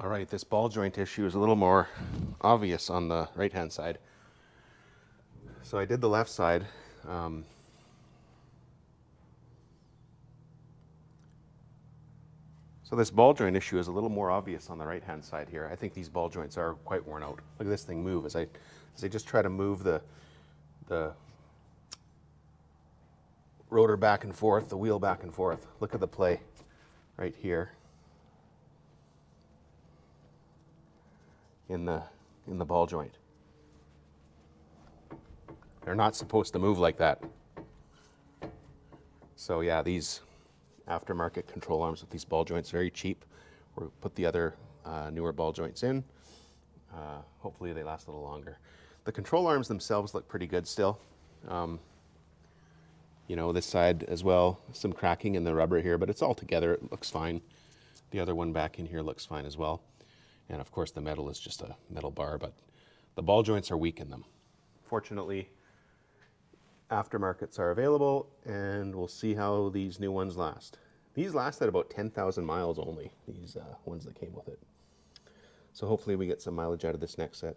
All right, this ball joint issue is a little more obvious on the right-hand side. So I did the left side. So this ball joint issue is a little more obvious on the right-hand side here. I think these ball joints are quite worn out. Look at this thing move as I just try to move the rotor back and forth, the wheel back and forth. Look at the play right here in the ball joint. They're not supposed to move like that. So yeah, these aftermarket control arms with these ball joints, very cheap. We'll put the other newer ball joints in. Hopefully they last a little longer. The control arms themselves look pretty good still. You know, this side as well, some cracking in the rubber here, but it's all together, it looks fine. The other one back in here looks fine as well. And of course the metal is just a metal bar, but the ball joints are weak in them. Fortunately, aftermarkets are available, and we'll see how these new ones last. These lasted about 10,000 miles only, these ones that came with it. So hopefully we get some mileage out of this next set.